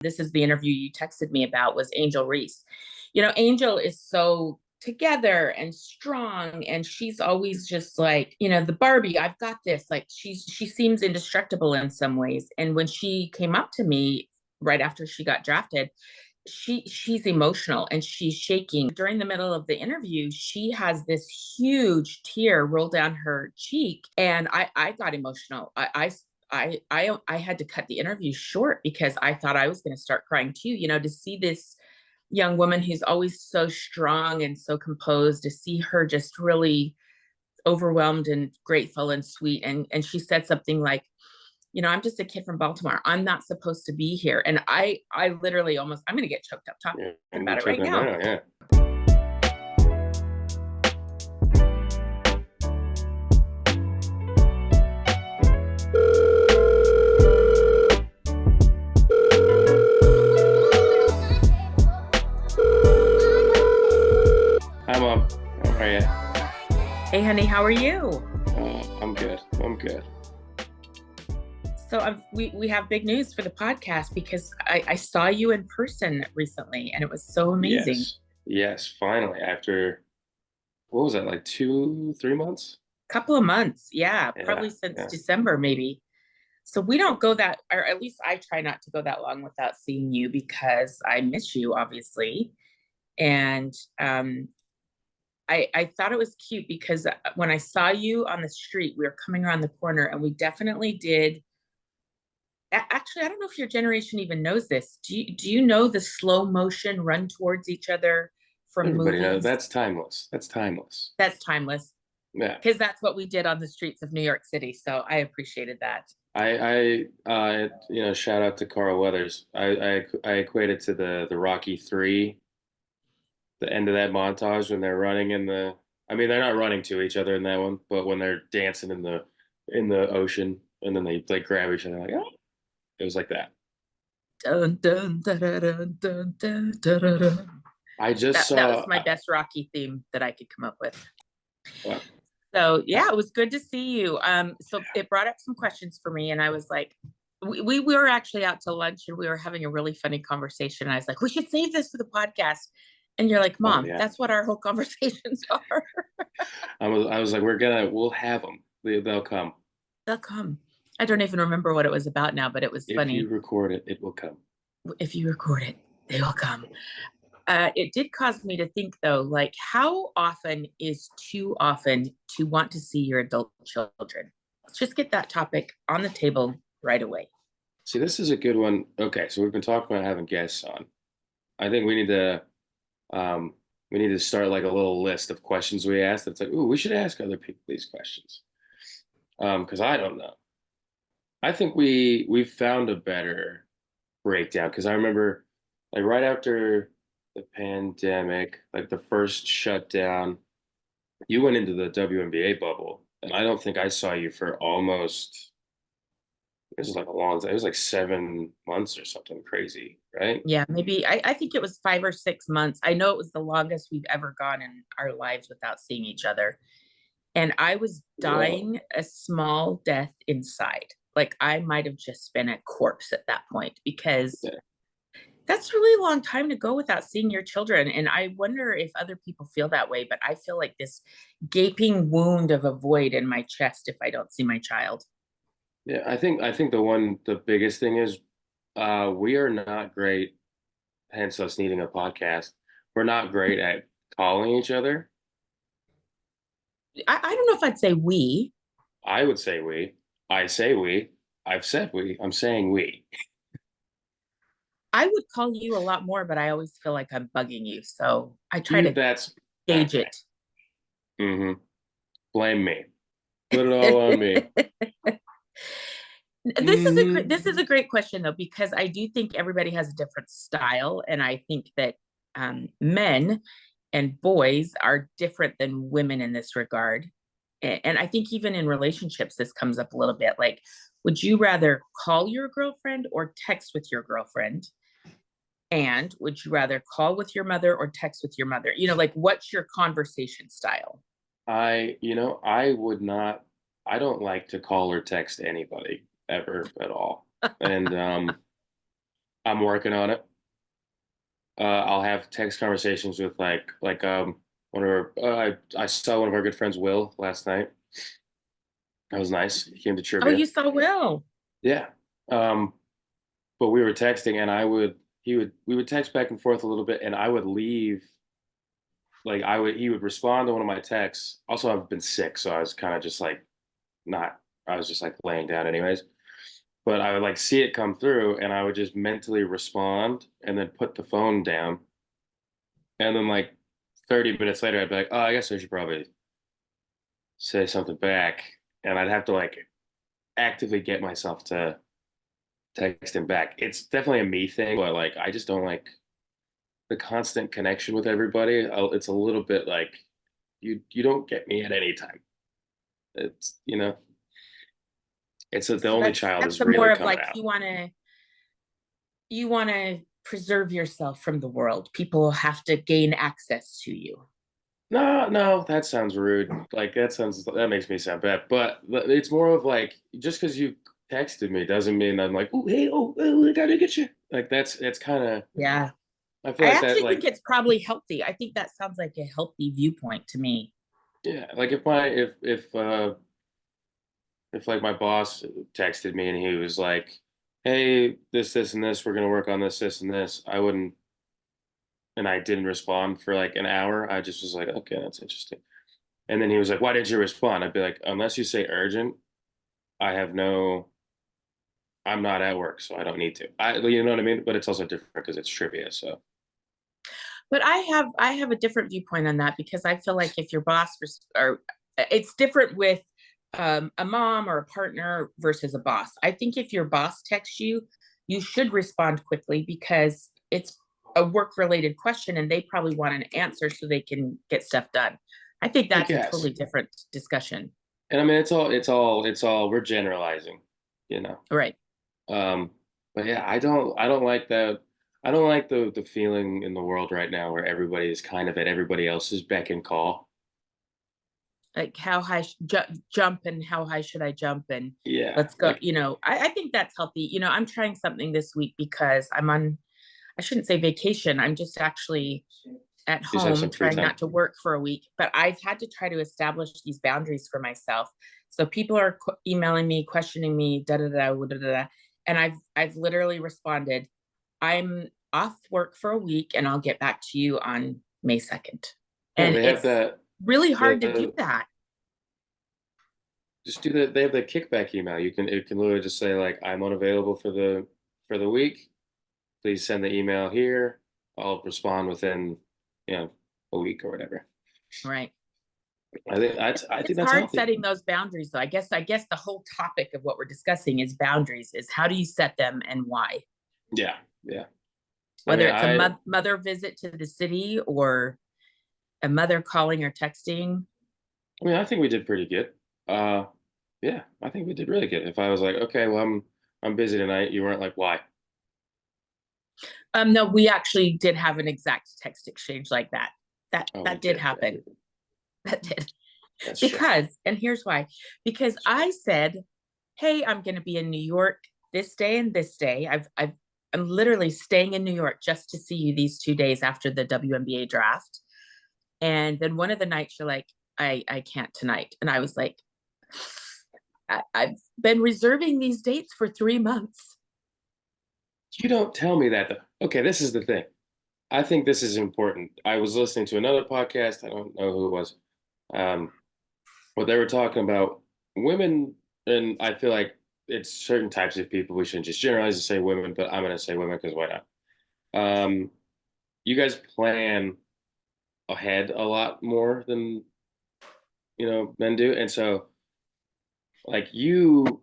This is the interview you texted me about, was Angel Reese. Angel is so together and strong, and she's always just like, the Barbie, I've got this. Like she seems indestructible in some ways. And when she came up to me right after she got drafted, she's emotional and she's shaking. During the middle of the interview, she has this huge tear roll down her cheek, and I got emotional. I had to cut the interview short because I thought I was going to start crying too. To see this young woman who's always so strong and so composed, to see her just really overwhelmed and grateful and sweet. And she said something like, I'm just a kid from Baltimore. I'm not supposed to be here. And I literally I'm going to get choked up talking about it right now. Yeah. Hi, Mom. How are you? Hey, honey, how are you? I'm good. So we have big news for the podcast because I saw you in person recently, and it was so amazing. Yes, finally. After, what was that, like 2-3 months? Couple of months, yeah, probably since December, maybe. So we don't go that, or at least I try not to go that long without seeing you because I miss you, obviously. And I thought it was cute because when I saw you on the street, we were coming around the corner, and we definitely did. Actually, I don't know if your generation even knows this. Do you know the slow motion run towards each other from Everybody movies? knows. That's timeless. That's timeless. Yeah. Because that's what we did on the streets of New York City. So I appreciated that. Shout out to Carl Weathers. I equate it to the Rocky 3, the end of that montage when they're running they're not running to each other in that one, but when they're dancing in the ocean and then they grab each other, like, oh, it was like that. Dun, dun, dun, dun, dun, dun, dun, dun. I just saw. That was my best Rocky theme that I could come up with. Wow. So yeah, it was good to see you. So it brought up some questions for me, and I was like, we were actually out to lunch, and we were having a really funny conversation. And I was like, we should save this for the podcast. And you're like, Mom, that's what our whole conversations are. I was like, we'll have them. They'll come. They'll come. I don't even remember what it was about now, but it was funny. If you record it, it will come. If you record it, they will come. It did cause me to think, though, like, how often is too often to want to see your adult children? Let's just get that topic on the table right away. See, this is a good one. Okay, so we've been talking about having guests on. I think we need to start like a little list of questions we ask. That's like, ooh, we should ask other people these questions. Because I don't know. I think we found a better breakdown because I remember, like, right after the pandemic, like the first shutdown, you went into the WNBA bubble, and I don't think I saw you for almost. It was like a long time. It was like 7 months or something crazy, right? Yeah, maybe. I think it was 5 or 6 months. I know it was the longest we've ever gone in our lives without seeing each other. And I was dying a small death inside. Like I might have just been a corpse at that point because that's really a long time to go without seeing your children. And I wonder if other people feel that way, but I feel like this gaping wound of a void in my chest if I don't see my child. Yeah, I think the biggest thing is we are not great, hence us needing a podcast. We're not great at calling each other. I don't know if I'd say we. I would say we. I say we. I've said we. I'm saying we. I would call you a lot more, but I always feel like I'm bugging you. So I try to gauge it. Mm-hmm. Blame me. Put it all on me. This is a great question though, because I do think everybody has a different style, and I think that men and boys are different than women in this regard. And I think even in relationships, this comes up a little bit. Like, would you rather call your girlfriend or text with your girlfriend? And would you rather call with your mother or text with your mother? Like, what's your conversation style? I would not. I don't like to call or text anybody ever at all. And I'm working on it. I'll have text conversations with one of our I saw one of our good friends, Will, last night. That was nice. He came to Oh, trivia. you saw Will. Yeah. Um, but we were texting, and we would text back and forth a little bit, and I would leave. He would respond to one of my texts. Also, I've been sick, so I was kind of just like not. I was just like laying down, anyways. But I would like see it come through, and I would just mentally respond, and then put the phone down, and then like 30 minutes later, I'd be like, oh, I guess I should probably say something back, and I'd have to like actively get myself to text him back. It's definitely a me thing, but like I just don't like the constant connection with everybody. It's a little bit like you don't get me at any time. It's it's the So only that's child that's is a more really of coming like out. you want to preserve yourself from the world. People have to gain access to you. No, no, that sounds rude. Like that makes me sound bad. But it's more of like just because you texted me doesn't mean I'm like, oh hey, I gotta get you. Like that's kind of Yeah. I feel I like that actually think like it's probably healthy. I think that sounds like a healthy viewpoint to me. yeah, like if like my boss texted me and he was like, hey, this and this, we're gonna work on this and this, I wouldn't and I didn't respond for like an hour. I just was like, okay, that's interesting. And then he was like, why didn't you respond? I'd be like, unless you say urgent, I have no I'm not at work, so I don't need to. You know what I mean? But it's also different because it's trivia. So But I have a different viewpoint on that because I feel like if your boss or it's different with a mom or a partner versus a boss. I think if your boss texts you, you should respond quickly because it's a work related question and they probably want an answer so they can get stuff done. I think I that's a guess. totally different discussion. And I mean, it's all. We're generalizing, you know. Right. Um, but yeah, I don't like that. I don't like the feeling in the world right now where everybody is kind of at everybody else's beck and call. Like how high jump and how high should I jump and Yeah, let's go. like I think that's healthy. I'm trying something this week because I'm on, I shouldn't say vacation. I'm just actually at just have home some free trying time. not to work for a week, but I've had to try to establish these boundaries for myself. So people are emailing me, questioning me, da da da da da, and I've literally responded, I'm off work for a week and I'll get back to you on May 2nd. Yeah, And they have it's that. really hard to do The that. just do that. They have the kickback email. It can literally just say like I'm unavailable for the week. Please send the email here. I'll respond within you know a week or whatever. Right. I think It's that's hard healthy. setting those boundaries though. I guess the whole topic of what we're discussing is boundaries, is how do you set them and why? Yeah, yeah. I Whether mean, it's a mother visit to the city or a mother calling or texting. I think we did pretty good. Uh, yeah, I think we did really good. If I was like, okay, well, I'm busy tonight, you weren't like, why? No, we actually did have an exact text exchange like that. That Oh, we that did did. happen. That did. That's true. And here's why. Because I said, "Hey, I'm going to be in New York this day and this day. I'm literally staying in New York just to see you these 2 days after the WNBA draft." And then one of the nights you're like, I can't tonight. And I was like, I've been reserving these dates for 3 months. You don't tell me that though. Okay, this is the thing. I think this is important. I was listening to another podcast. I don't know who it was. Um, but they were talking about women, and I feel like it's certain types of people. We shouldn't just generalize and say women, but I'm going to say women because why not? Um, you guys plan ahead a lot more than men do, and so like you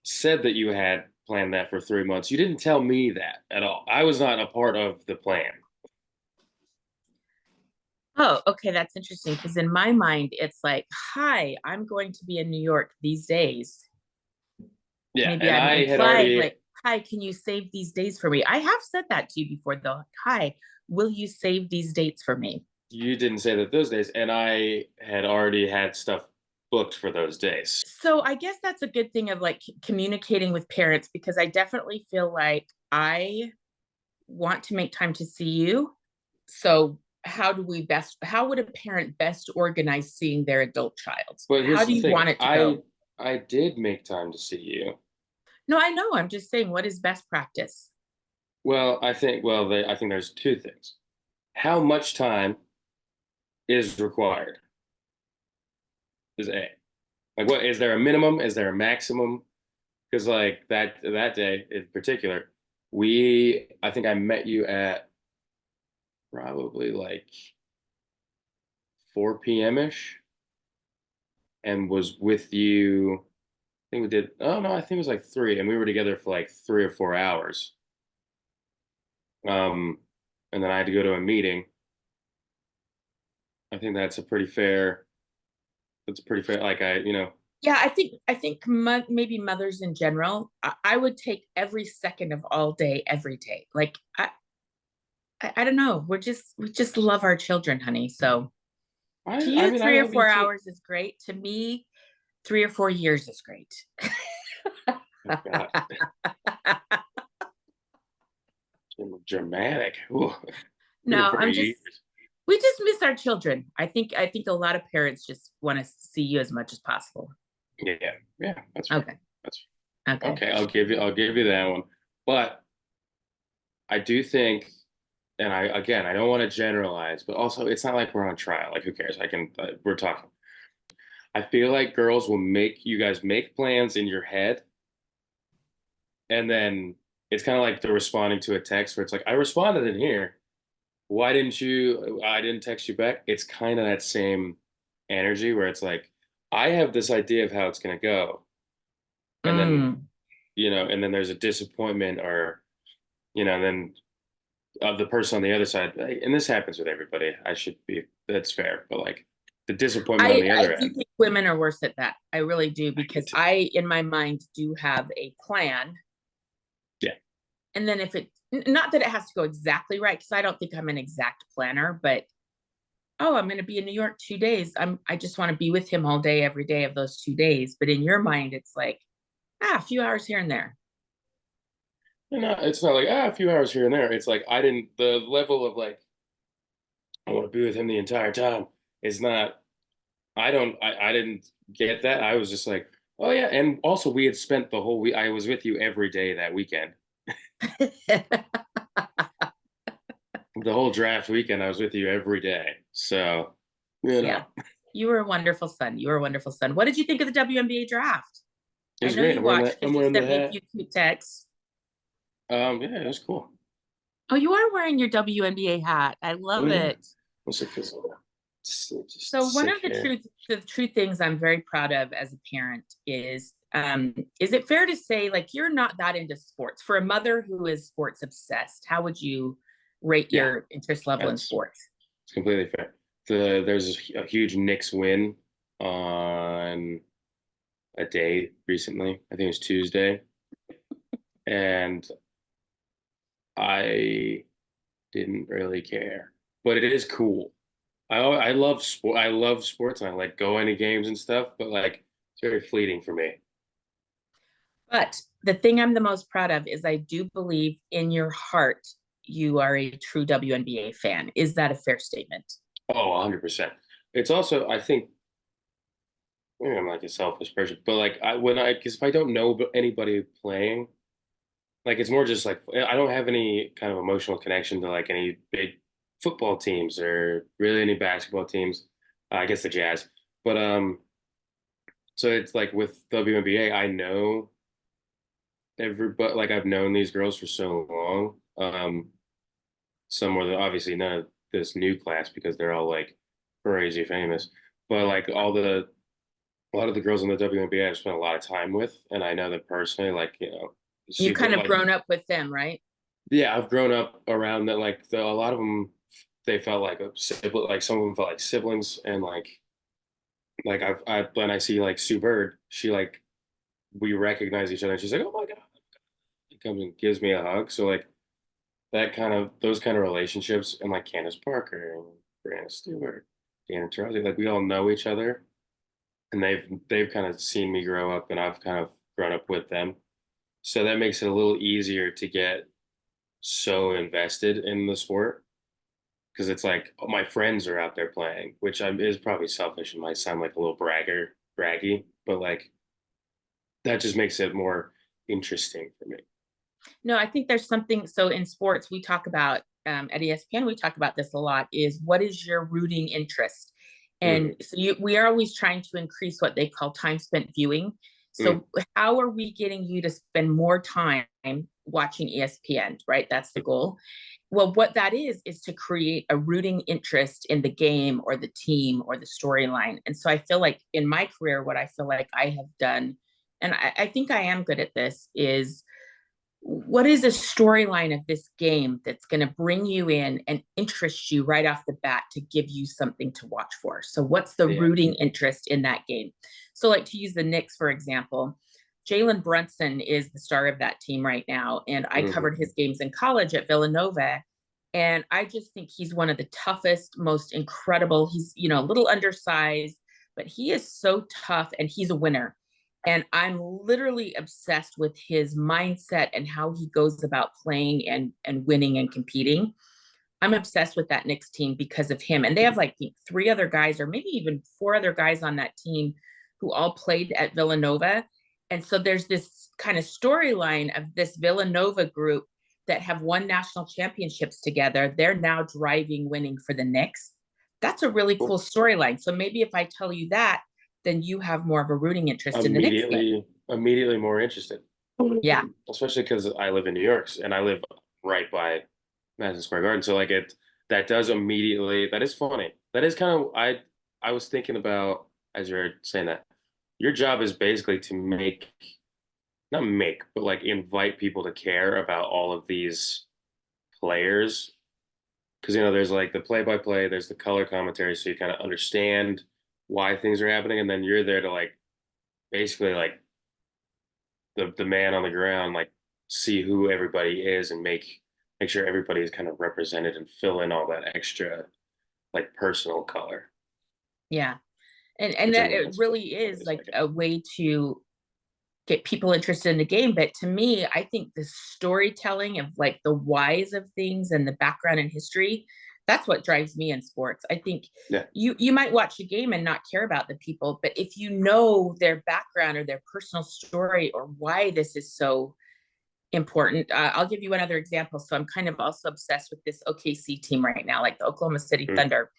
said that you had planned that for 3 months. You didn't tell me that at all. I was not a part of the plan. Oh, okay, that's interesting. Because in my mind, it's like, hi, I'm going to be in New York these days. Yeah, Maybe and I'm I had implying, already. like, hi, can you save these days for me? I have said that to you before, though. Hi, will you save these dates for me? You didn't say that those days, and I had already had stuff booked for those days. So I guess that's a good thing of like communicating with parents, because I definitely feel like I want to make time to see you. So how would a parent best organize seeing their adult child? But How here's do the you thing, want it to go? I did make time to see you. No, I know. I'm just saying, what is best practice? Well, I think there's two things. How much time is required is A. Like, what is there a minimum? Is there a maximum? Because like that day in particular, I think I met you at probably like 4 p.m. ish, and was with you. I think we did. Oh no, I think it was like three, and we were together for like 3 or 4 hours. Um, and then I had to go to a meeting. I think that's a pretty fair. That's pretty fair. Like Yeah, I think maybe mothers in general, I would take every second of all day, every day. Like I don't know. We just love our children, honey. So to I you, mean, I three or love you four too. hours is great. To me, 3 or 4 years is great. Oh, God, dramatic. Ooh, three or No, four years. we just miss our children. I think a lot of parents just want to see you as much as possible. Yeah, yeah, that's fair. Okay. That's Okay. okay. I'll give you that one. But I do think, and I don't want to generalize, but also it's not like we're on trial. Like, who cares? We're talking. I feel like girls will make you guys make plans in your head, and then it's kind of like they're responding to a text where it's like, I responded in here. Why didn't you? I didn't text you back. It's kind of that same energy where it's like, I have this idea of how it's gonna go, and then Mm. and then there's a disappointment, or then of the person on the other side, and this happens with everybody. That's fair, but like the disappointment on the I other do end. think women are worse at that. I really do, I do because too. I, in my mind, do have a plan. Yeah. And then if not that it has to go exactly right, because I don't think I'm an exact planner, but oh, I'm going to be in New York 2 days. I just want to be with him all day, every day of those 2 days. But in your mind, it's like, a few hours here and there. It's not like a few hours here and there. It's like the level of like I want to be with him the entire time is not. I didn't get that. I was just like, oh yeah, and also we had spent the whole week. I was with you every day that weekend. The whole draft weekend, I was with you every day. So, you Yeah. know, You were a wonderful son. You were a wonderful son. What did you think of the WNBA draft? it I was know great. you watched I'm because you wearing the sent me a hat. few cute texts. Yeah, it was cool. Oh, you are wearing your WNBA hat. I Oh love yeah, it. also because just So one sick of hair. the true things I'm very proud of as a parent is it fair to say, like, you're not that into sports? For a mother who is sports obsessed, how would you rate Yeah, your interest level in that's sports? it's completely fair. There's a huge Knicks win on a day recently. I think it was Tuesday, and I didn't really care, but it is cool. I love sport. I love sports, and I like going to games and stuff. But like, it's very fleeting for me. But the thing I'm the most proud of is I do believe in your heart you are a true WNBA fan. Is that a fair statement? Oh, 100%. It's also, I think, maybe I'm like a selfish person, but like because if I don't know anybody playing, like it's more just like I don't have any kind of emotional connection to like any big football teams or really any basketball teams. I guess the Jazz, but so it's like with WNBA, I know everybody. Like I've known these girls for so long. Some more than obviously none of this new class because they're all like crazy famous, but like a lot of the girls in the WNBA I've spent a lot of time with, and I know them personally. Like You super kind of like grown up with them, right? yeah, I've grown up around that. Like a lot of them, they felt like a sibling. Like some of them felt like siblings, and like I when I see like Sue Bird, she like we recognize each other, and she's like, oh my god, she comes and gives me a hug. So like those kind of relationships, and like Candace Parker and Brianna Stewart, Deanna Taurasi, like we all know each other and they've kind of seen me grow up, and I've kind of grown up with them. So that makes it a little easier to get so invested in the sport because it's like my friends are out there playing, which is probably selfish and might sound like a little braggy, but like that just makes it more interesting for me. No, I think there's something. So in sports, we talk about at ESPN, we talk about this a lot. Is what is your rooting interest? Hmm. And so we are always trying to increase what they call time spent viewing. Mm. So how are we getting you to spend more time watching ESPN? Right, that's the goal. Well, what that is to create a rooting interest in the game or the team or the storyline. And so I feel like in my career, what I feel like I have done, and I think I am good at this, is what is a storyline of this game that's going to bring you in and interest you right off the bat to give you something to watch for? So what's the Yeah. rooting interest in that game? So like, to use the Knicks, for example, Jalen Brunson is the star of that team right now. And I Hmm. covered his games in college at Villanova. And I just think he's one of the toughest, most incredible. He's, a little undersized, but he is so tough and he's a winner. And I'm literally obsessed with his mindset and how he goes about playing and winning and competing. I'm obsessed with that Knicks team because of him. And they have like three other guys, or maybe even four other guys on that team who all played at Villanova. And so there's this kind of storyline of this Villanova group that have won national championships together. They're now driving winning for the Knicks. That's a really Cool. cool storyline. So maybe if I tell you that, then you have more of a rooting interest in the Knicks game. Immediately more interested. Yeah. Especially because I live in New York and I live right by Madison Square Garden. So like that does immediately, that is funny. That is kind of, I was thinking about, as you're saying that, your job is basically to not make, but like invite people to care about all of these players. Because, there's like the play by play, there's the color commentary. So you kind of understand why things are happening. And then you're there to like, basically like the man on the ground, like see who everybody is and make sure everybody is kind of represented and fill in all that extra like personal color. Yeah. And Which I that mean it that's the really is funniest, I like guess. a way to get people interested in the game. But to me, I think the storytelling of like the whys of things and the background and history, that's what drives me in sports. I think Yeah. you might watch a game and not care about the people, but if you know their background or their personal story or why this is so important, I'll give you another example. So I'm kind of also obsessed with this OKC team right now, like the Oklahoma City Mm. Thunder,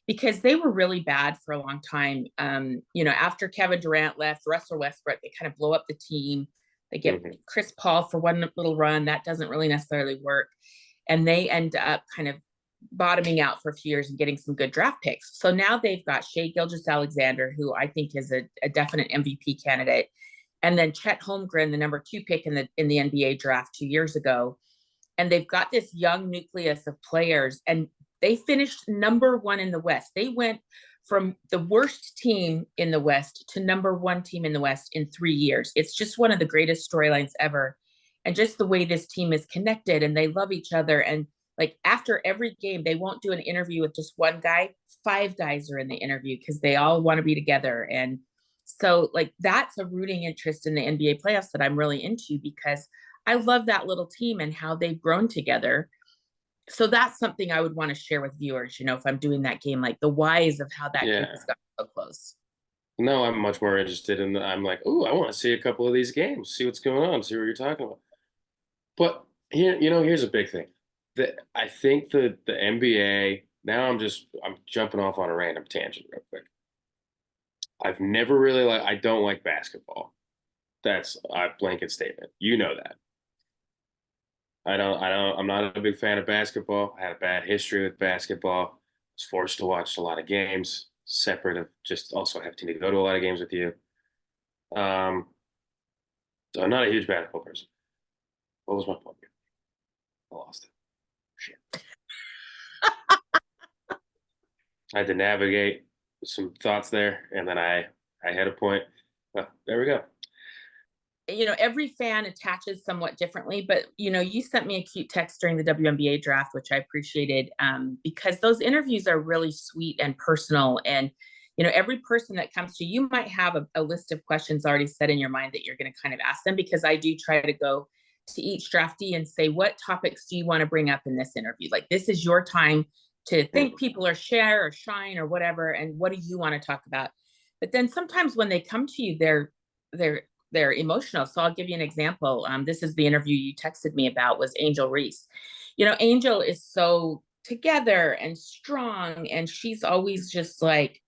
because they were really bad for a long time. After Kevin Durant left, Russell Westbrook, they kind of blow up the team. They get Hmm. Chris Paul for one little run. That doesn't really necessarily work. And they end up kind of bottoming out for a few years and getting some good draft picks. So now they've got Shai Gilgeous-Alexander, who I think is a definite MVP candidate. And then Chet Holmgren, the number 2 pick in the NBA draft 2 years ago. And they've got this young nucleus of players, and they finished number 1 in the West. They went from the worst team in the West to number 1 team in the West in 3 years. It's just one of the greatest storylines ever. And just the way this team is connected and they love each other. And like after every game, they won't do an interview with just one guy. 5 guys are in the interview because they all want to be together. And so like that's a rooting interest in the NBA playoffs that I'm really into, because I love that little team and how they've grown together. So that's something I would want to share with viewers, if I'm doing that game, like the whys of how that group Yeah. has got so close. No, I'm much more interested in I'm like, oh, I want to see a couple of these games, see what's going on, see what you're talking about. But here, here's a big thing. That I think the NBA, now I'm jumping off on a random tangent real quick. I've never really I don't like basketball. That's a blanket statement. You know that. I'm not a big fan of basketball. I had a bad history with basketball. I was forced to watch a lot of games, separate of just also having to go to a lot of games with you. Um, so I'm not a huge basketball person. What was my point here? I lost it. Shit. I had to navigate some thoughts there, and then I had a point. Well, there we go. Every fan attaches somewhat differently, but you sent me a cute text during the WNBA draft, which I appreciated, because those interviews are really sweet and personal. And every person that comes to you, you might have a list of questions already set in your mind that you're going to kind of ask them, because I do try to go to each draftee and say, what topics do you want to bring up in this interview? Like, this is your time to thank people or share or shine or whatever. And what do you want to talk about? But then sometimes when they come to you, they're emotional. So I'll give you an example. This is the interview you texted me about, was Angel Reese. Angel is so together and strong, and she's always just like,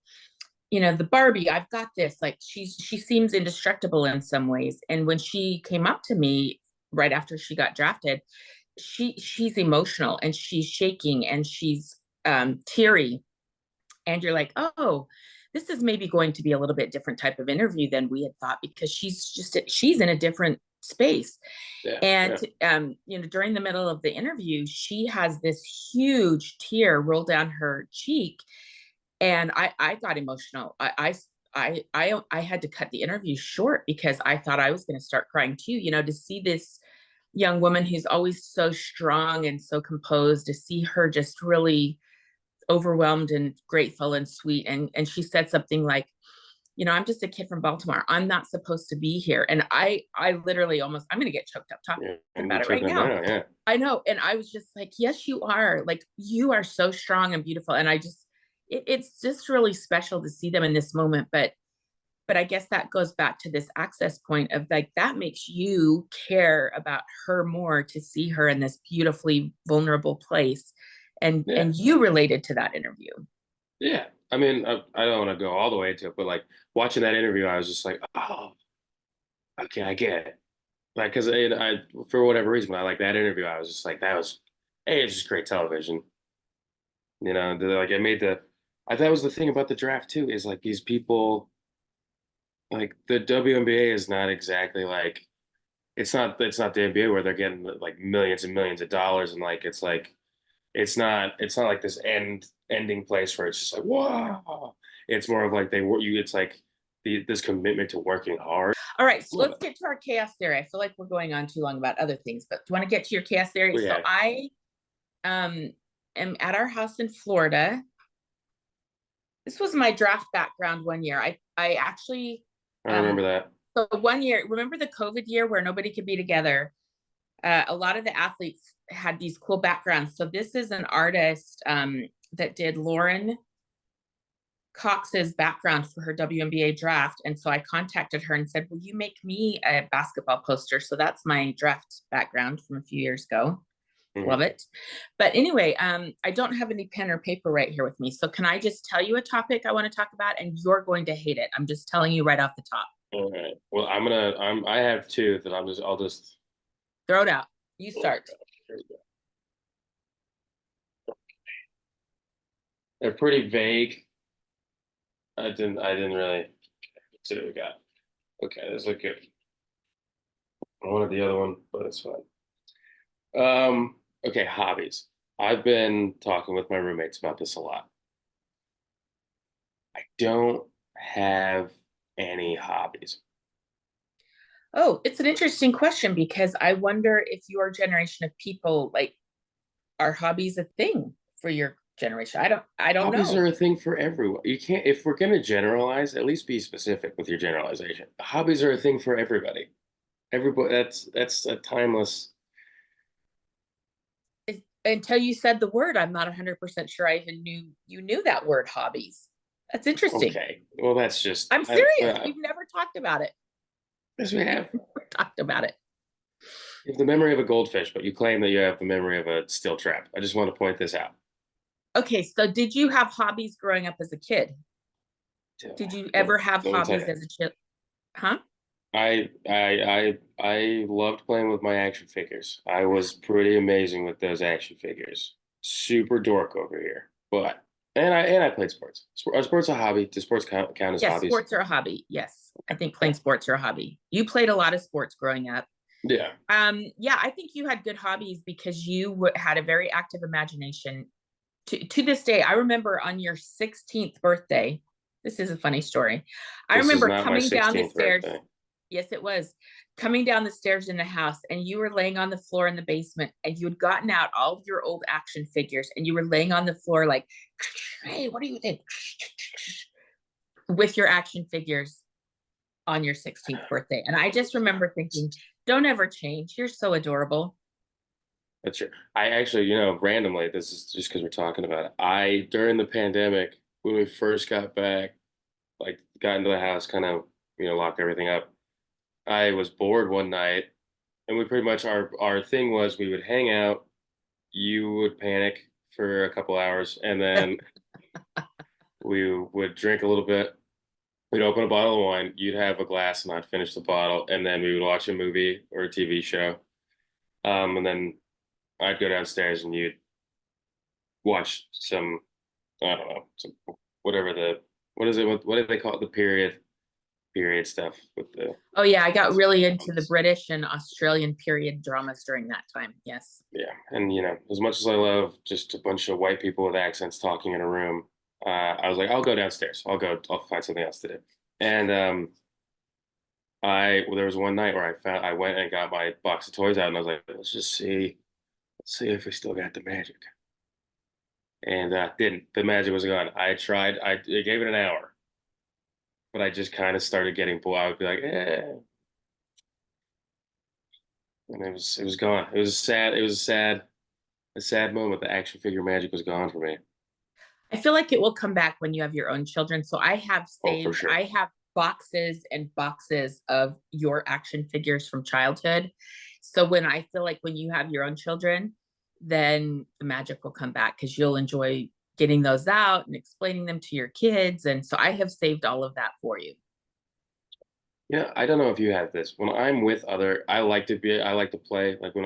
the Barbie, I've got this. Like, she seems indestructible in some ways. And when she came up to me right after she got drafted, she's emotional and she's shaking and she's teary. And you're like, oh, this is maybe going to be a little bit different type of interview than we had thought, because she's in a different space. Yeah, and yeah. During the middle of the interview, she has this huge tear roll down her cheek, and I got emotional. I had to cut the interview short because I thought I was going to start crying too. To see this young woman who's always so strong and so composed, to see her just really overwhelmed and grateful and sweet. And she said something like, I'm just a kid from Baltimore. I'm not supposed to be here. And I literally I'm going to get choked up talking about it right now. Yeah. I know. And I was just like, yes, you are. Like, you are so strong and beautiful. And it's just really special to see them in this moment. But I guess that goes back to this access point of, like, that makes you care about her more, to see her in this beautifully vulnerable place. And you related to that interview. Yeah. I mean, I don't want to go all the way into it, but like watching that interview, I was just like, oh, okay, I get it. Like, because I, for whatever reason, when I like that interview, I was just like, hey, it's just great television. Like, it made I thought that was the thing about the draft too, is like these people, like the WNBA is not exactly like, it's not the NBA where they're getting like millions and millions of dollars, and like it's not like this ending place where it's just like, wow. It's more of like it's like this commitment to working hard. All right, so let's get to our chaos theory. I feel like we're going on too long about other things, but do you want to get to your chaos theory? Yeah. So I am at our house in Florida. This was my draft background one year. I actually I remember that. So one year, remember the COVID year where nobody could be together? A lot of the athletes had these cool backgrounds. So this is an artist that did Lauren Cox's background for her WNBA draft. And so I contacted her and said, will you make me a basketball poster? So that's my draft background from a few years ago. Mm-hmm. Love it. But anyway, I don't have any pen or paper right here with me. So can I just tell you a topic I want to talk about, and you're going to hate it? I'm just telling you right off the top. All right. Well, I have two that I'll just throw it out. You start. They're pretty vague. I didn't really see what we got. Okay, this look good. I wanted the other one, but it's fine. Okay, hobbies. I've been talking with my roommates about this a lot. I don't have any hobbies. Oh, it's an interesting question, because I wonder if your generation of people, like, are hobbies a thing for your generation? I don't Hobbies know. Are a thing for everyone. You can't, if we're going to generalize, at least be specific with your generalization. Hobbies are a thing for everybody. Everybody, that's a timeless. Until you said the word, I'm not 100% sure I even knew you knew that word, hobbies. That's interesting. Okay, well, that's just. I'm serious. We've never talked about it. Yes, we have. We've talked about it. You have the memory of a goldfish, but you claim that you have the memory of a steel trap. I just want to point this out. Okay, so did you have hobbies growing up as a kid? Did you ever have hobbies as a kid? Huh? I loved playing with my action figures. I was pretty amazing with those action figures. Super dork over here. But and I played sports. Are sports a hobby? Do sports count as yes, hobbies? Sports are a hobby. Yes. I think playing sports are a hobby. You played a lot of sports growing up. Yeah. Yeah, I think you had good hobbies because you had a very active imagination. To this day, I remember on your 16th birthday, this is a funny story. I remember coming down the stairs. Birthday. Yes, it was. Coming down the stairs in the house, and you were laying on the floor in the basement, and you had gotten out all of your old action figures, and you were laying on the floor like, hey, what do you think? with your action figures on your 16th birthday. And I just remember thinking, don't ever change. You're so adorable. That's true. I actually, randomly, this is just because we're talking about it. During the pandemic, when we first got back, like got into the house, kind of, locked everything up. I was bored one night, and we pretty much our thing was we would hang out. You would panic for a couple hours, and then we would drink a little bit. We'd open a bottle of wine. You'd have a glass, and I'd finish the bottle, and then we would watch a movie or a TV show. And then I'd go downstairs, and you'd watch some, I don't know, some whatever what is it? What do they call it? The period stuff with the. Oh yeah, I got really into the British and Australian period dramas during that time. Yes. Yeah, and as much as I love just a bunch of white people with accents talking in a room, I was like, I'll go downstairs. I'll find something else to do. And there was one night where I went and got my box of toys out, and I was like, let's see if we still got the magic. And didn't. The magic was gone. I tried. I gave it an hour, but I just kind of started getting bored. I would be like, and it was gone. It was sad. It was a sad moment. The action figure magic was gone for me. I feel like it will come back when you have your own children. So I have Oh, for saved, sure. I have boxes and boxes of your action figures from childhood. So when I feel like when you have your own children, then the magic will come back because you'll enjoy getting those out and explaining them to your kids. And so I have saved all of that for you. Yeah, I don't know if you have this. When I'm with I like to play. Like when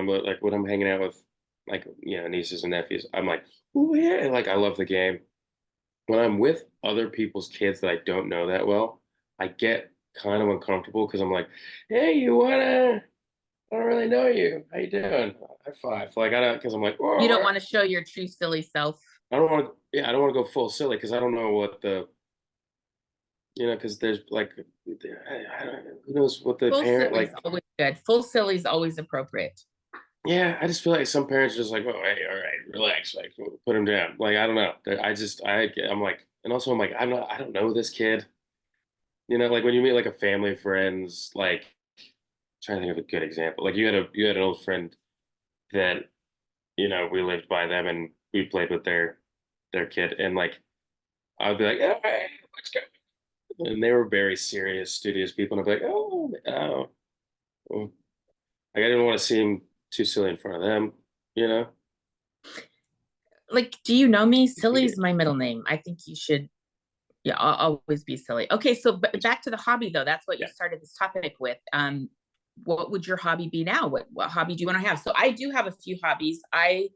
I'm hanging out with like nieces and nephews, I'm like, oh yeah, like I love the game. When I'm with other people's kids that I don't know that well, I get kind of uncomfortable because I'm like, hey, I don't really know you. How you doing? High five. Like I don't, because I'm like, You don't oh, want to show your true silly self. I don't want to. Yeah, I don't want to go full silly because I don't know what because there's like, who knows what the Full parent silly is like. always good. Full silly is always appropriate. Yeah, I just feel like some parents are just like, oh, hey, all right, relax, like put him down. Like I don't know. I'm like, and also I'm like, I don't know this kid. Like when you meet like a family of friends, like trying to think of a good example. Like you had an old friend that we lived by them and we played with their kid, and like I'd be like, hey, let's go. And they were very serious, studious people, and I'd be like, oh. Well, like I didn't want to seem too silly in front of them, you know. Like, do you know me? Silly is my middle name. I think you should, yeah, I'll always be silly. Okay, so back to the hobby though. That's what you Yeah. started this topic with. What would your hobby be now? What hobby do you want to have? So I do have a few hobbies. I've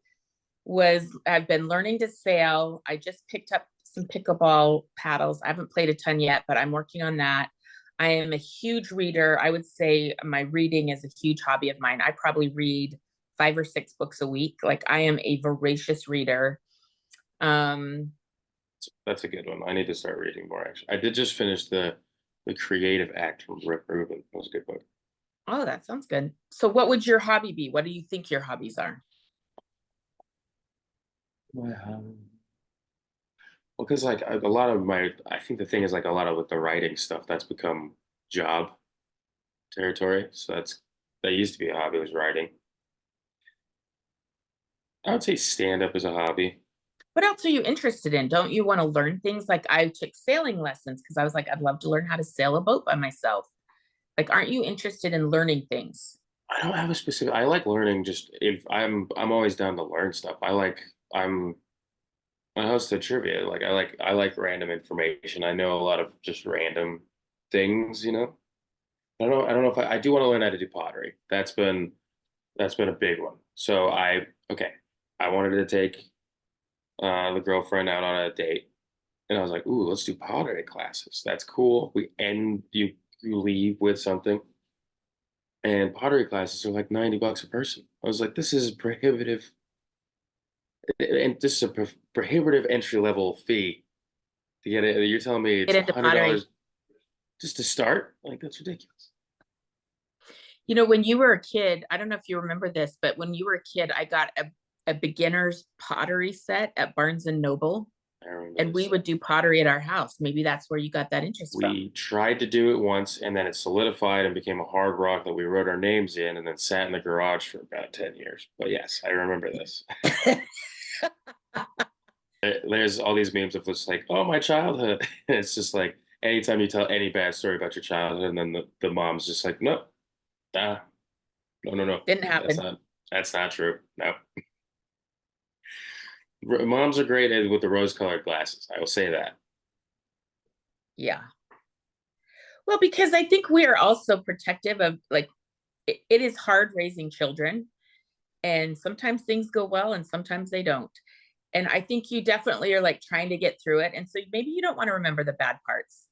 been learning to sail. I just picked up some pickleball paddles. I haven't played a ton yet, but I'm working on that. I am a huge reader. I would say my reading is a huge hobby of mine. I probably read 5 or 6 books a week. Like I am a voracious reader. Um, That's a good one. I need to start reading more. Actually, I did just finish the Creative Act from Rip Rubin. It was a good book. oh, that sounds good. So what would your hobby be? What do you think your hobbies are? Wow. Well, because like a lot of I think the thing is like a lot of with the writing stuff that's become job territory. So that used to be a hobby was writing. I would say stand up is a hobby. What else are you interested in? Don't you want to learn things? Like I took sailing lessons because I was like, I'd love to learn how to sail a boat by myself. Like, aren't you interested in learning things? I don't have a specific. I like learning. Just if I'm always down to learn stuff. I'm I host a trivia. Like I like random information. I know a lot of just random things. I don't know if I do want to learn how to do pottery. That's been a big one. So okay. I wanted to take the girlfriend out on a date, and I was like, "Ooh, let's do pottery classes. That's cool." You leave with something, and pottery classes are like $90 a person. I was like, "This is prohibitive, and this is a prohibitive entry level fee to get it." You're telling me Get it's a into hundred pottery. dollars just to start? Like that's ridiculous. You know, when you were a kid, I don't know if you remember this, but when you were a kid, I got a beginner's pottery set at Barnes and Noble. I remember And we this. would do pottery at our house. Maybe that's where you got that interest from. We tried to do it once, and then it solidified and became a hard rock that we wrote our names in, and then sat in the garage for about 10 years. But yes, I remember this. There's all these memes of just like, oh, my childhood. It's just like anytime you tell any bad story about your childhood, and then the mom's just like, no, nah, no, Didn't that's happen. not true. No, moms are great with the rose-colored glasses. I will say that. Yeah. Well, because I think we are also protective of like it is hard raising children, and sometimes things go well and sometimes they don't. And I think you definitely are like trying to get through it. And so maybe you don't want to remember the bad parts.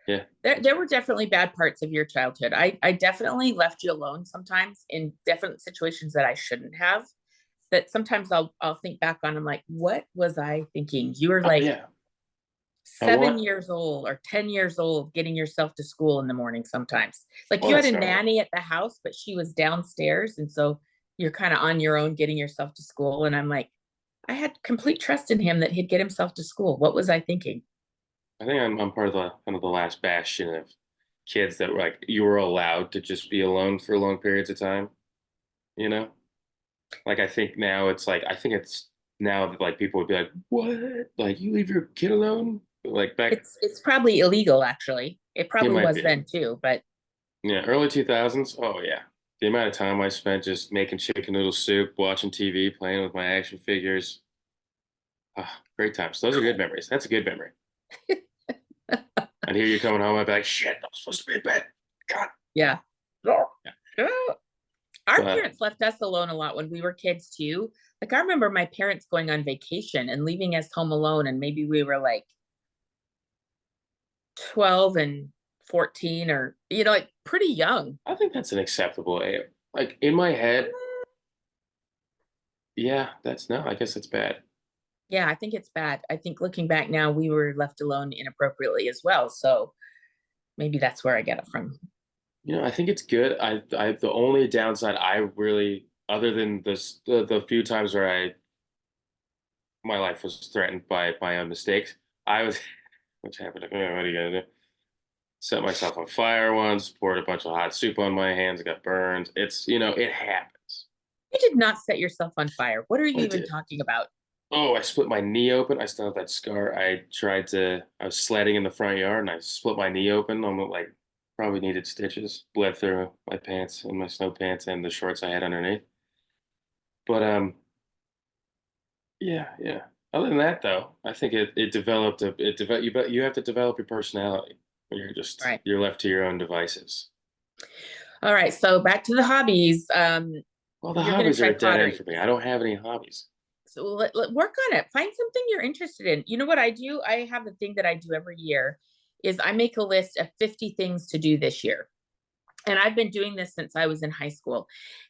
Yeah, There were definitely bad parts of your childhood. I definitely left you alone sometimes in different situations that I shouldn't have. That sometimes I'll think back on. I'm like, what was I thinking? You were oh like yeah. I 7 years old or 10 years old getting yourself to school in the morning sometimes. Like well, you had that's a normal. nanny at the house, but she was downstairs. And so you're kind of on your own getting yourself to school. And I'm like, I had complete trust in him that he'd get himself to school. What was I thinking? I think I'm part of the kind of the last bastion of kids that were like you were allowed to just be alone for long periods of time, you know? Like I think now it's like I think it's now that like people would be like, "What? Like you leave your kid alone?" Like back It's probably illegal actually. It it probably might was be. then too, but Yeah, early 2000s. Oh yeah. The amount of time I spent just making chicken noodle soup, watching TV, playing with my action figures. Ah, great times. Those are good memories. That's a good memory. And here you're coming home, I'd be like, shit, I'm supposed to be in bed. God. yeah. Yeah. Our But parents left us alone a lot when we were kids too. Like I remember my parents going on vacation and leaving us home alone, and maybe we were like 12 and 14 or like pretty young. I think that's an acceptable age. Like in my head, yeah, that's no, I guess it's bad. Yeah, I think it's bad. I think looking back now, we were left alone inappropriately as well. So maybe that's where I get it from. I think it's good. The only downside I really, other than this, the few times where my life was threatened by my own mistakes, I was, which happened. What are you gonna do? Set myself on fire once, poured a bunch of hot soup on my hands, got burned. It happens. You did not set yourself on fire. What are you I even did. talking about? Oh, I split my knee open. I still have that scar. I was sledding in the front yard and I split my knee open. Almost like probably needed stitches. Bled through my pants and my snow pants and the shorts I had underneath. But yeah. Other than that, though, I think it developed you have to develop your personality when Right. you're left to your own devices. All right. So back to the hobbies. Well, the You're going to hobbies are try a dead end pottery. for me. I don't have any hobbies. So let work on it. Find something you're interested in. You know what I do? I have the thing that I do every year is I make a list of 50 things to do this year. And I've been doing this since I was in high school.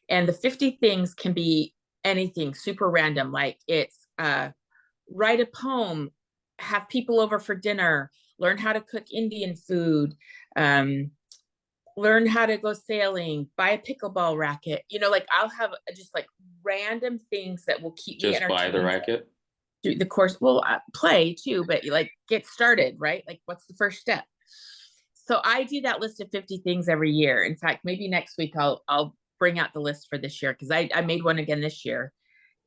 And the 50 things can be anything super random, like it's write a poem, have people over for dinner, learn how to cook Indian food, um, learn how to go sailing, buy a pickleball racket. Like I'll have just like random things that will keep me Just buy the entertained racket. through the course. Well, play too, but like get started, right? Like what's the first step? So I do that list of 50 things every year. In fact, maybe next week I'll bring out the list for this year because I made one again this year.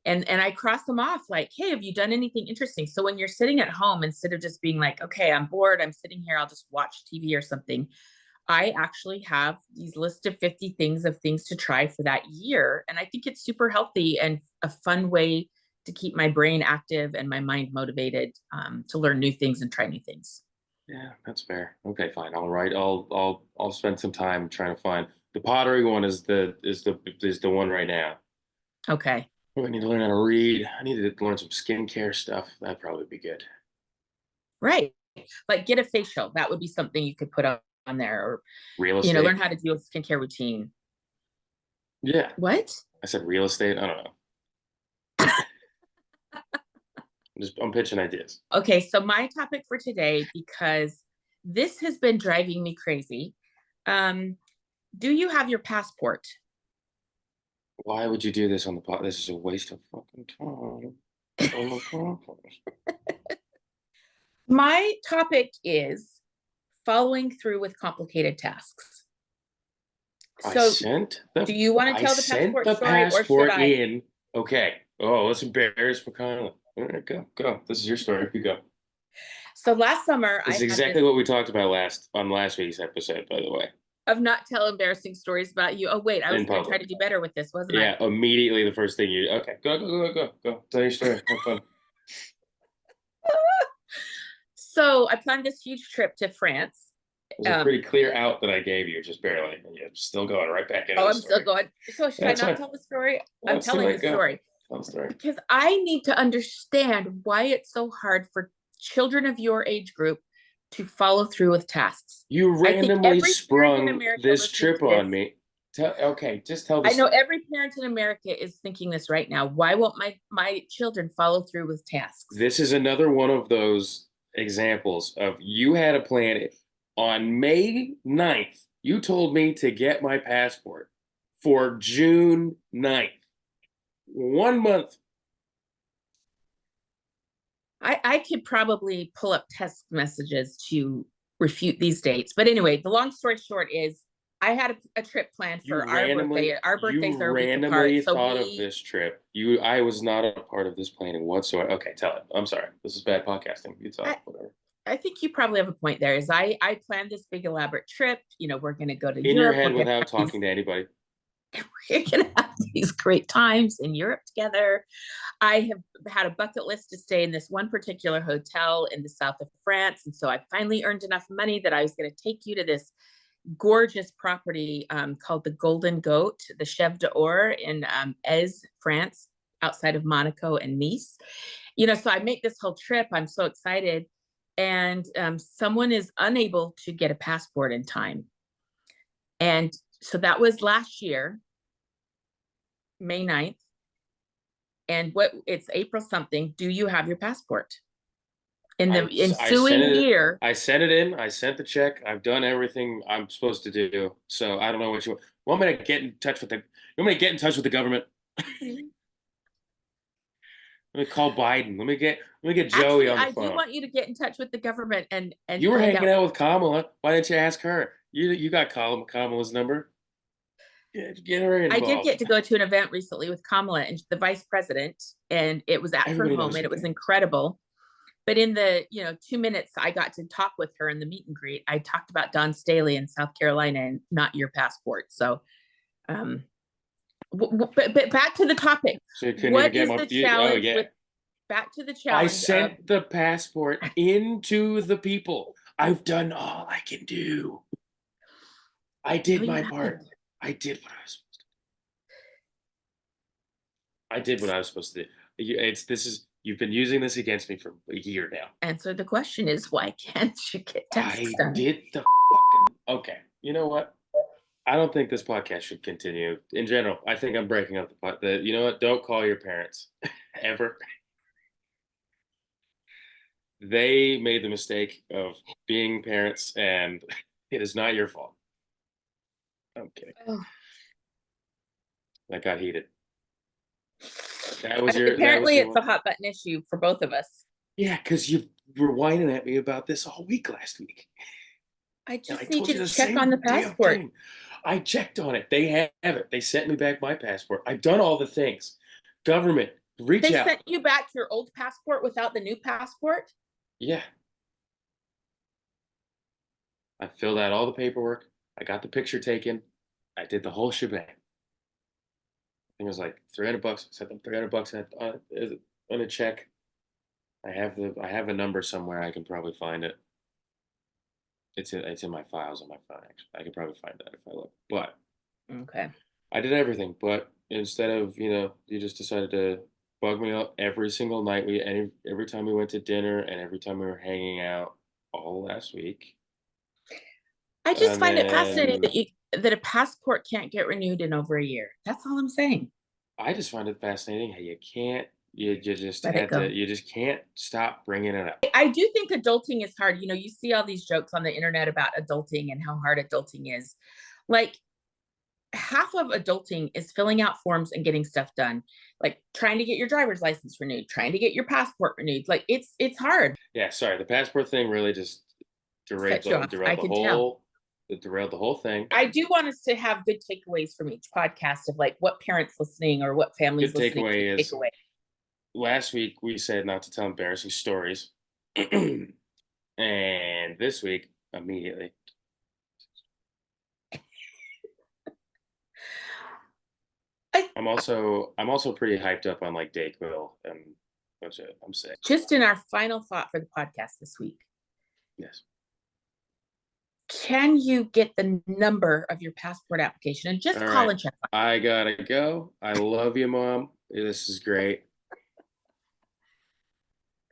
And I cross them off like, hey, have you done anything interesting? So when you're sitting at home, instead of just being like, okay, I'm bored, I'm sitting here, I'll just watch TV or something, I actually have these list of 50 things to try for that year. And I think it's super healthy and a fun way to keep my brain active and my mind motivated to learn new things and try new things. Yeah, that's fair. Okay, fine. All right. I'll spend some time trying to find the pottery one is the one right now. Okay. Oh, I need to learn how to read. I need to learn some skincare stuff. That'd probably be good. Right. Like get a facial. That would be something you could put on there or, Real learn estate. how to do a skincare routine. Yeah. What? I said real estate. I don't know. I'm pitching ideas. Okay. So my topic for today, because this has been driving me crazy. Um, do you have your passport? Why would you do this on the pot? This is a waste of fucking time. On the podcast. My topic is following through with complicated tasks. So do you want to tell the passport story or should I? in. Okay. Oh, let's embarrass McKylin. All right, go. This is your story. You go. So last summer This is I had exactly this what we talked about on last week's episode, by the way. of not tell embarrassing stories about you. Oh wait, I was In going to try to public. do better with this, wasn't I? Yeah, immediately the first thing okay, go. Tell your story. Have fun. So I planned this huge trip to France. It was a pretty clear out that I gave you, just barely. And you're still going right back into Oh, the I'm story. still going. So should I That's not fine. tell the story? Well, I'm telling the story. Tell the story. Because I need to understand why it's so hard for children of your age group to follow through with tasks. You I think randomly every parent in sprung America this listening trip to on this- me. Okay, just tell the I know story. every parent in America is thinking this right now. Why won't my children follow through with tasks? This is another one of those examples of you had a plan. On May 9th, you told me to get my passport for June 9th. 1 month. I could probably pull up text messages to refute these dates. But anyway, the long story short is I had a trip planned for our birthday. Our birthdays are a week apart. You So thought of this trip. I was not a part of this planning whatsoever. Okay, tell it. I'm sorry. This is bad podcasting. You tell it, whatever. I think you probably have a point there. Is I planned this big elaborate trip. You know, we're going to go to in Europe. Your head without talking to anybody. We're going to have these great times in Europe together. I have had a bucket list to stay in this one particular hotel in the south of France. And so I finally earned enough money that I was going to take you to this gorgeous property called the Golden Goat, the Chef d'Or in Aix, France, outside of Monaco and Nice. You know, so I make this whole trip. I'm so excited. And someone is unable to get a passport in time. And so that was last year, May 9th. And it's April something. Do you have your passport? In the ensuing year. I sent it in. I sent the check. I've done everything I'm supposed to do. So I don't know what you want me to get in touch with. You want me to get in touch with the government? Let me call Biden. Let me get Joey on the phone. I do want you to get in touch with the government and you were hanging out with Kamala. Why didn't you ask her? You got Kamala's number. Get her involved. I did get to go to an event recently with Kamala and the vice president, and it was at her home, and it was incredible. But in the 2 minutes I got to talk with her in the meet and greet, I talked about Don Staley in South Carolina and not your passport. So, but back to the topic. So you couldn't even get the challenge? Back to the challenge. I sent the passport into the people. I've done all I can do. I did my part. I did what I was supposed to do. I did what I was supposed to do. You've been using this against me for a year now. And so the question is, why can't you get tasks done? I did the fucking okay. You know what? I don't think this podcast should continue. In general, I think I'm breaking up the you know what? Don't call your parents ever. They made the mistake of being parents, and it is not your fault. Okay. Oh. That got heated. That was apparently it's a hot button issue for both of us. Yeah, because you were whining at me about this all week last week. I just need you to check on the passport. I checked on it. They have it. They sent me back my passport. I've done all the things. Government, reach out. They sent you back your old passport without the new passport? Yeah. I filled out all the paperwork. I got the picture taken. I did the whole shebang. I think it was like $300. I sent them $300 on a check. I have a number somewhere. I can probably find it. It's in my files on my phone. Actually, I can probably find that if I look. But okay, I did everything. But instead of you just decided to bug me up every single night. Every time we went to dinner and every time we were hanging out all last week. I just find it fascinating that a passport can't get renewed in over a year. That's all I'm saying. I just find it fascinating how you just can't stop bringing it up. I do think adulting is hard. You see all these jokes on the internet about adulting and how hard adulting is. Like, half of adulting is filling out forms and getting stuff done, like trying to get your driver's license renewed, trying to get your passport renewed. Like it's hard. Yeah, sorry. The passport thing really just derailed Set you the off. I derailed the can tell. whole it derailed the whole thing. I do want us to have good takeaways from each podcast of like what parents listening or what families Good listening can takeaway take is away. last week we said not to tell embarrassing stories. And this week, immediately. I'm also pretty hyped up on like Dayquil and I'm sick. Just in our final thought for the podcast this week, Yes. can you get the number of your passport application and just All call right. and check on I gotta go. I love you, Mom. This is great.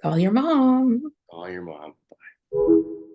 Call your mom. Call your mom. Bye.